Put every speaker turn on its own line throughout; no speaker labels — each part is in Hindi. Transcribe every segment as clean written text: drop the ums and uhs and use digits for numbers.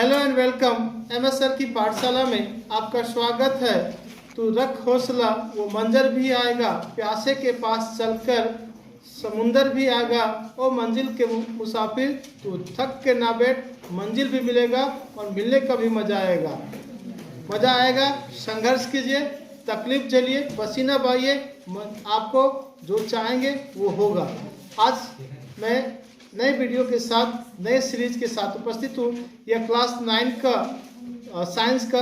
Hello and welcome. MS sir की पाठशाला में आपका स्वागत है। तू रख हौसला, वो मंजर भी आएगा, प्यासे के पास चलकर समुंदर भी आएगा। ओ मंजिल के मुसाफिर, तू थक के ना बैठ, मंजिल भी मिलेगा और मिलने का भी मजा आएगा। मजा आएगा, संघर्ष कीजिए, तकलीफ झेलिए, पसीना बहाइए, आपको जो चाहेंगे वो होगा। आज मैं नए वीडियो के साथ, नए सीरीज के साथ उपस्थित हूँ। यह क्लास 9 का साइंस का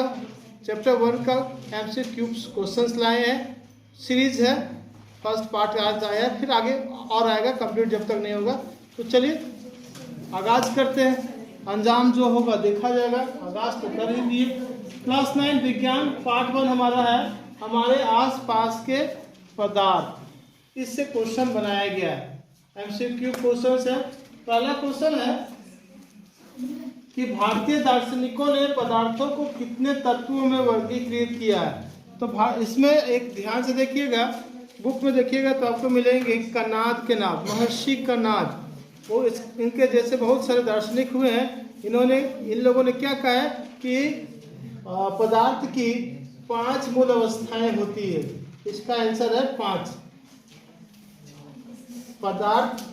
चैप्टर 1 का MCQ क्वेश्चंस लाए हैं। सीरीज है, फर्स्ट पार्ट आज आया है, फिर आगे और आएगा, कंप्लीट जब तक नहीं होगा। तो चलिए आगाज करते हैं। अंजाम जो होगा देखा जाएगा। आगाज तो कर ही दिए। क्लास 9 विज्ञान पार्ट 1 हमारा है, हमारे आसपास के पदार्थ। इससे क्वेश्चन बनाया गया है, MCQ क्वेश्चन है। पहला क्वेश्चन है कि भारतीय दार्शनिकों ने पदार्थों को कितने तत्वों में वर्गीकृत किया है। तो इसमें एक ध्यान से देखिएगा, बुक में देखिएगा तो आपको मिलेंगे कनाद के नाम, महर्षि कनाद। वो इनके जैसे बहुत सारे दार्शनिक हुए हैं। इन लोगों ने क्या कहा है कि पदार्थ की 5 मूल अवस्थाएं होती है। इसका आंसर है 5 पदार्थ।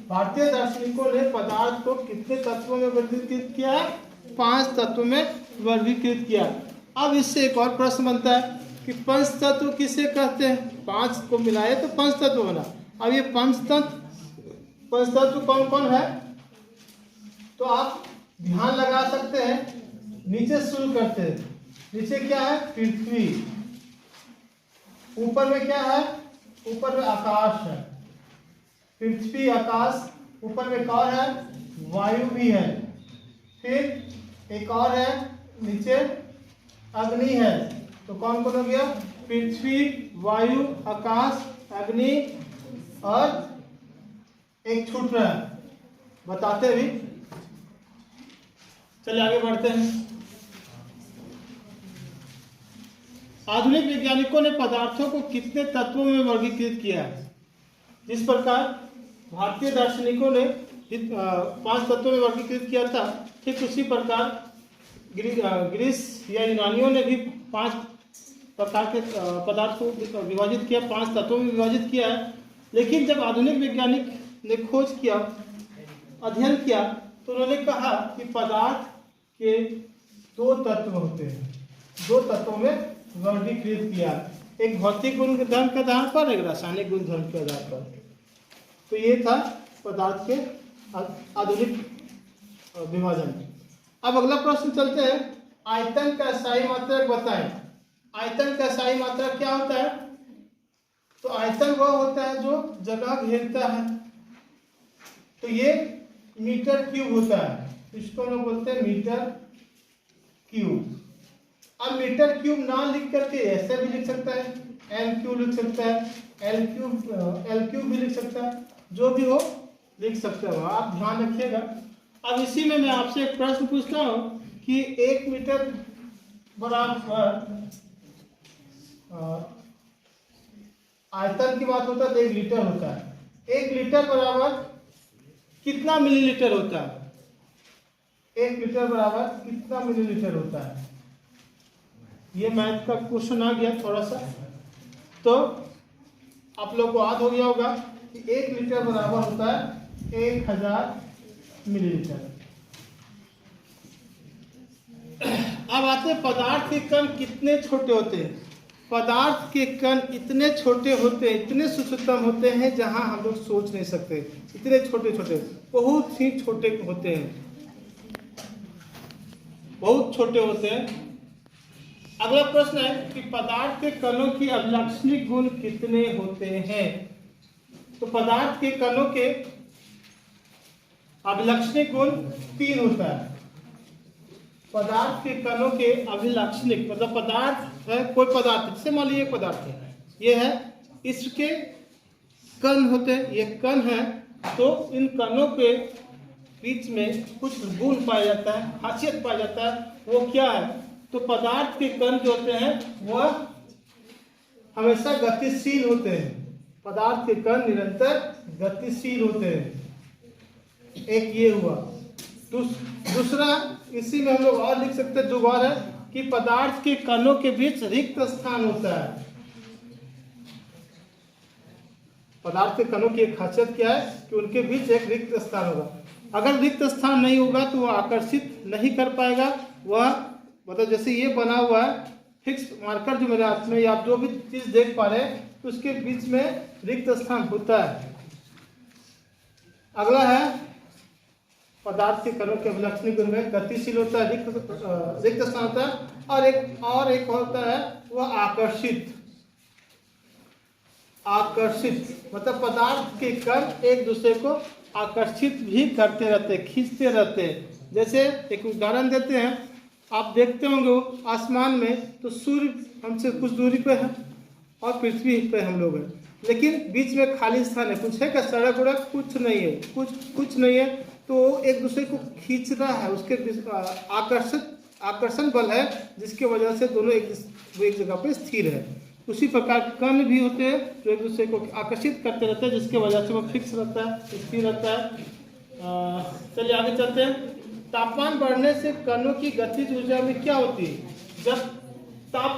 भारतीय दार्शनिकों ने पदार्थ को कितने तत्वों में वर्गीकृत किया है? 5 तत्वों में वर्गीकृत किया। अब इससे एक और प्रश्न बनता है कि पंच तत्व किसे कहते हैं? 5 को मिलाए तो पंच तत्व बना। अब ये पंच तत्व कौन कौन है? तो आप ध्यान लगा सकते हैं। नीचे शुरू करते हैं। नीचे क्या है? पृथ्वी। ऊपर में क्या है? ऊपर में आकाश है, पृथ्वी आकाश। ऊपर में एक और है, वायु भी है। फिर एक और है, नीचे अग्नि है। तो कौन कौन हो गया? पृथ्वी, वायु, आकाश, अग्नि और एक छूट रहा है, बताते भी। चलिए आगे बढ़ते हैं। आधुनिक वैज्ञानिकों ने पदार्थों को कितने तत्वों में वर्गीकृत किया है? जिस प्रकार भारतीय दार्शनिकों ने 5 तत्वों में वर्गीकृत किया था, ठीक उसी प्रकार ग्रीस या यूनानियों ने भी 5 प्रकार के पदार्थ को विभाजित किया, 5 तत्वों में विभाजित किया है। लेकिन जब आधुनिक वैज्ञानिक ने खोज किया, अध्ययन किया, तो उन्होंने कहा कि पदार्थ के 2 तत्व होते हैं। 2 तत्वों में वर्गीकृत किया, एक भौतिक गुणधर्म के आधार पर, एक रासायनिक गुणधर्म के आधार पर। तो ये था पदार्थ के आधुनिक विभाजन। अब अगला प्रश्न चलते हैं। आयतन का SI मात्रक बताएं। आयतन का SI मात्रक क्या होता है? तो आयतन वह होता है जो जगह घेरता है। तो ये मीटर क्यूब होता है, इसको लोग बोलते हैं मीटर क्यूब। अब मीटर क्यूब ना लिख करके ऐसे भी लिख सकता है, एल क्यूब लिख सकता है, एल क्यूब भी लिख सकता है, जो भी हो लिख सकते हो, आप ध्यान रखिएगा। अब इसी में मैं आपसे एक प्रश्न पूछता हूँ कि 1 मीटर बराबर आयतन की बात होता है तो 1 लीटर होता है। 1 लीटर बराबर कितना मिलीलीटर होता है? 1 लीटर बराबर कितना मिलीलीटर होता है? ये मैथ का क्वेश्चन आ गया थोड़ा सा, तो आप लोग को याद हो गया होगा कि 1 लीटर बराबर होता है 1000 मिलीलीटर। अब आते हैं पदार्थ के कण कितने छोटे होते हैं। पदार्थ के कण इतने छोटे होते हैं, इतने सूक्ष्मतम होते हैं जहां हम लोग सोच नहीं सकते। इतने छोटे छोटे, बहुत ही छोटे होते हैं, बहुत छोटे होते हैं। अगला प्रश्न है कि पदार्थ के कणों की अभिलक्षणिक गुण कितने होते हैं? तो पदार्थ के कणों के अभिलक्षणिक गुण 3 होता है। पदार्थ के कणों के अभिलक्षणिक मतलब पदार्थ है, कोई पदार्थ, जैसे मान लीजिए पदार्थ है, ये है, इसके कण होते हैं, ये कण है। तो इन कणों के बीच में कुछ गुण पाया जाता है, खासियत पाया जाता है। वो क्या है? तो पदार्थ के कण जो होते हैं वह हमेशा गतिशील होते हैं। पदार्थ के कण निरंतर गतिशील होते हैं। एक ये हुआ। दूसरा, इसी में हम लोग और लिख सकते हैं जुगाड़ है कि पदार्थ के कणों के बीच रिक्त स्थान होता है। पदार्थ के कणों की एक खासियत क्या है कि उनके बीच एक रिक्त स्थान होगा। अगर रिक्त स्थान नहीं होगा तो वह आकर्षित नहीं कर पाएगा। वह मतलब जैसे ये बना हुआ है फिक्स मार्कर जो मेरे हाथ में, या आप जो भी चीज देख पा रहे हैं तो उसके बीच में रिक्त स्थान होता है। अगला है पदार्थ के कणों के अभिलक्षणी गुण में गतिशील होता है, रिक्त स्थान होता है, और एक होता है वह आकर्षित। मतलब पदार्थ के कण एक दूसरे को आकर्षित भी करते रहते, खींचते रहते। जैसे एक उदाहरण देते हैं, आप देखते होंगे आसमान में तो सूर्य हमसे कुछ दूरी पे है और पृथ्वी पे हम लोग हैं, लेकिन बीच में खाली स्थान है, कुछ है क्या, सड़क उड़क कुछ नहीं है, कुछ नहीं है, तो एक दूसरे को खींच रहा है, उसके आकर्षण बल है जिसके वजह से दोनों एक जगह पे स्थिर है। उसी प्रकार कण भी होते हैं जो एक दूसरे को आकर्षित करते रहते हैं जिसके वजह से वो फिक्स रहता है, स्थिर रहता है। चलिए आगे चलते हैं। तापमान बढ़ने से कणों की गतिज ऊर्जा में क्या होती है? जब ताप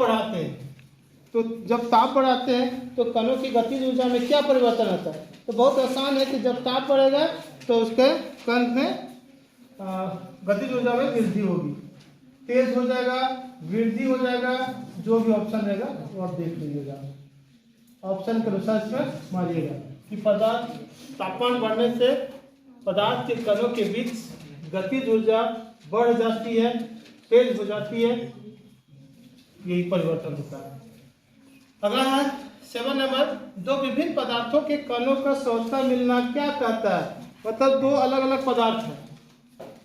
बढ़ाते हैं तो कणों की गतिज ऊर्जा में क्या परिवर्तन आता है? तो बहुत आसान है कि जब ताप बढ़ेगा तो उसके कण में गतिज ऊर्जा में वृद्धि होगी, तेज हो जाएगा, वृद्धि हो जाएगा, जो भी ऑप्शन रहेगा वो आप देख लीजिएगा, ऑप्शन के अनुसार इसमें मारिएगा कि तापमान बढ़ने से पदार्थ के कणों के बीच गतिज ऊर्जा बढ़ जाती है, तेज हो जाती है, यही परिवर्तन होता है। अगला है 7 नंबर, दो विभिन्न पदार्थों के कणों का सौता मिलना क्या कहता है? मतलब दो अलग अलग पदार्थ है,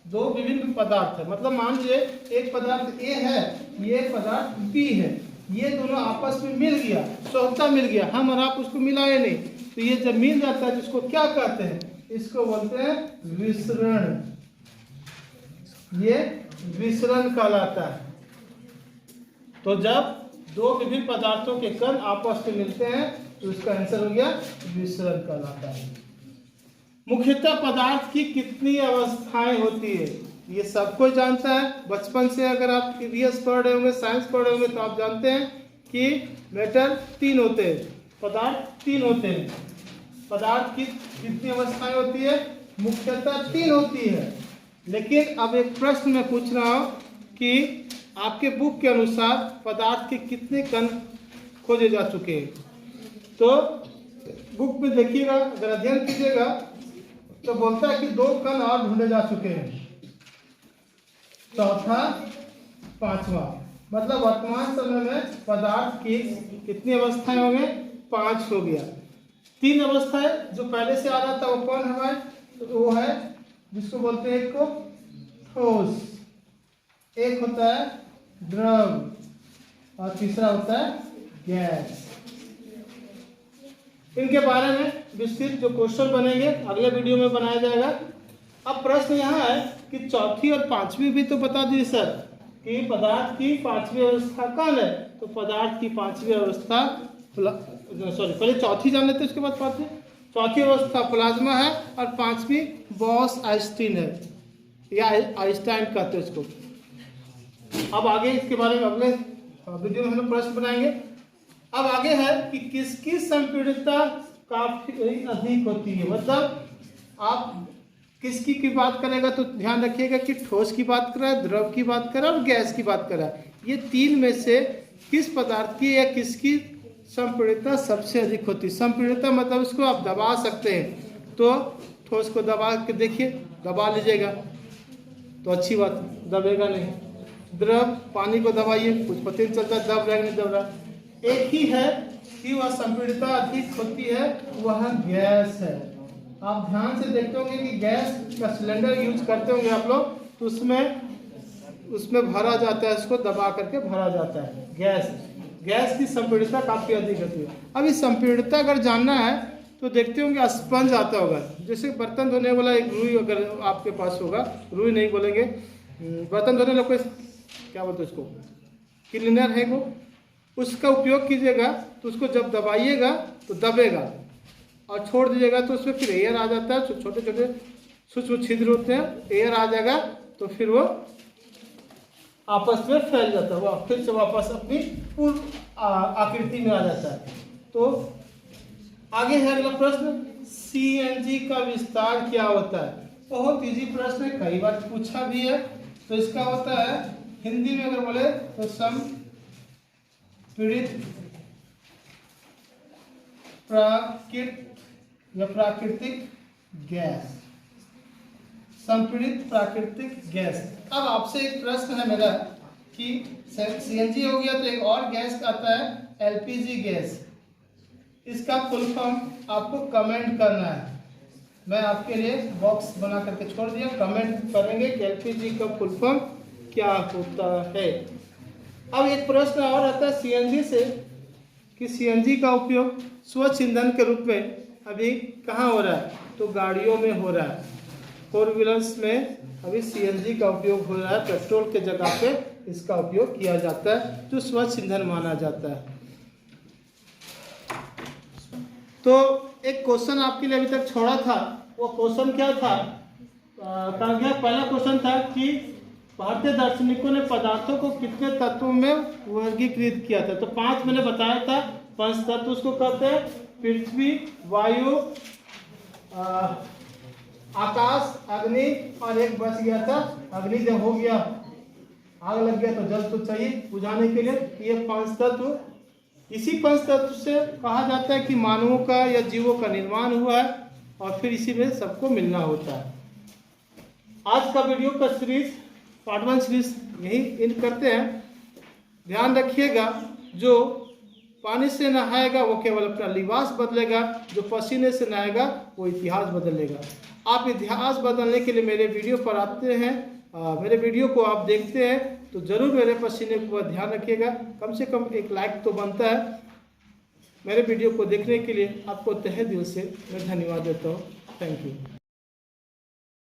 दो विभिन्न पदार्थ है, मतलब मान लीजिए एक पदार्थ ए है, ये पदार्थ बी है, ये दोनों आपस में मिल गया, सौता मिल गया, हम और आप उसको मिलाए नहीं, तो ये जब मिल जाता है जिसको क्या कहते हैं? इसको बोलते हैं विसरण। ये विसरण कहलाता है। तो जब दो विभिन्न पदार्थों के कण आपस में मिलते हैं तो इसका आंसर हो गया विसरण कहलाता है। मुख्यतः पदार्थ की कितनी अवस्थाएं होती है? ये सब कोई जानता है, बचपन से अगर आप ईवीएस पढ़ रहे होंगे, साइंस पढ़ रहे होंगे तो आप जानते हैं कि मैटर 3 होते हैं, पदार्थ 3 होते हैं। पदार्थ की कितनी अवस्थाएं होती है? मुख्यतः 3 होती है। लेकिन अब एक प्रश्न मैं पूछ रहा हूं कि आपके बुक के अनुसार पदार्थ के कितने कण खोजे जा चुके हैं? तो बुक में देखिएगा, अगर अध्ययन कीजिएगा तो बोलता है कि 2 कण और ढूंढे जा चुके हैं, चौथा, 5वां। मतलब वर्तमान समय में पदार्थ की कितनी अवस्थाएं हो गई? 5 हो गया। 3 अवस्थाएं जो पहले से आ रहा था वो कौन है भाई? तो वो है जिसको बोलते हैं एक को ठोस, एक होता है द्रव और तीसरा होता है गैस। इनके बारे में विस्तृत जो क्वेश्चन बनेंगे अगले वीडियो में बनाया जाएगा। अब प्रश्न यहाँ है कि चौथी और 5वीं भी तो बता दीजिए सर कि पदार्थ की 5वीं अवस्था कौन है? तो पदार्थ की 5वीं अवस्था पहले चौथी जान लेते उसके बाद 5वीं। चौथी अवस्था प्लाज्मा है और 5वीं बॉस आइंस्टीन है, या आइंस्टाइन कहते हैं इसको। अब आगे इसके बारे में अगले वीडियो में हम लोग प्रश्न बनाएंगे। अब आगे है कि किसकी संपीड़ितता काफी अधिक होती है? मतलब आप किसकी की बात करेगा तो ध्यान रखिएगा कि ठोस की बात कर रहा है, द्रव की बात कर रहा है और गैस की बात कर रहा है। ये 3 में से किस पदार्थ की या किसकी संपीड़ितता सबसे अधिक होती है? संपीड़ितता मतलब इसको आप दबा सकते हैं, तो ठोस को दबा के देखिए, दबा लीजिएगा तो अच्छी बात, दबेगा नहीं। द्रव, पानी को दबाइए, कुछ पता नहीं चलता दब रहा नहीं दब रहा। एक ही है कि वह संपीड़ितता अधिक होती है, वह गैस है। आप ध्यान से देखते होंगे कि गैस का सिलेंडर यूज करते होंगे आप लोग, तो उसमें भरा जाता है, इसको दबा करके भरा जाता है। गैस की संपीड़ितता काफी अधिक होती है। अब इस संपीड़ितता अगर जानना है तो देखते होंगे स्पंज आता होगा, जैसे बर्तन धोने वाला एक रुई अगर आपके पास होगा, रुई नहीं बोलेंगे, बर्तन धोने वाला कोई क्या बोलते हैं उसको, क्लीनर है वो, उसका उपयोग कीजिएगा तो उसको जब दबाइएगा तो दबेगा और छोड़ दीजिएगा तो उसमें फिर एयर आ जाता है, छोटे छोटे सूक्ष्म छिद्र होते हैं, एयर आ जाएगा तो फिर वो आपस में फैल जाता है, वह फिर से वापस अपनी पूर्ण आकृति में आ जाता है। तो आगे है अगला प्रश्न, CNG का विस्तार क्या होता है? बहुत इजी प्रश्न है, कई बार पूछा भी है। तो इसका होता है, हिंदी में अगर बोले तो प्राकृतिक गैस, संपीड़ित प्राकृतिक गैस। अब आपसे एक प्रश्न है मेरा कि CNG हो गया तो एक और गैस आता है LPG गैस, इसका फुल फॉर्म आपको कमेंट करना है। मैं आपके लिए बॉक्स बना करके छोड़ दिया, कमेंट करेंगे कि LPG का फुल फॉर्म क्या होता है। अब एक प्रश्न और आता है CNG से कि CNG का उपयोग स्वच्छ ईंधन के रूप में अभी कहाँ हो रहा है? तो गाड़ियों में हो रहा है, 4 व्हीलर्स में अभी CNG का उपयोग हो रहा है। पेट्रोल के जगह पे इसका उपयोग किया जाता है, जो स्वच्छ ईंधन माना जाता है। तो एक क्वेश्चन आपके लिए अभी तक छोड़ा था, वो क्वेश्चन क्या था? पहला क्वेश्चन था कि भारतीय दार्शनिकों ने पदार्थों को कितने तत्वों में वर्गीकृत किया था? तो 5 मैंने बताया था, 5 तत्व उसको कहते हैं, पृथ्वी, वायु, आकाश, अग्नि, और एक बच गया था अग्नि। जब हो गया, आग लग गया तो जल तो चाहिए बुझाने के लिए। ये 5 तत्व, इसी 5 तत्व से कहा जाता है कि मानवों का या जीवों का निर्माण हुआ है, और फिर इसी में सबको मिलना होता है। आज का वीडियो का सीरीज पार्ट 1 सीरीज यही एंड करते हैं। ध्यान रखिएगा, जो पानी से नहाएगा वो केवल अपना लिबास बदलेगा, जो पसीने से नहाएगा वो इतिहास बदलेगा। आप इतिहास बदलने के लिए मेरे वीडियो पर आते हैं, मेरे वीडियो को आप देखते हैं, तो ज़रूर मेरे पसीने को ध्यान रखिएगा। कम से कम एक लाइक तो बनता है। मेरे वीडियो को देखने के लिए आपको तहे दिल से मैं धन्यवाद देता हूँ। Thank you.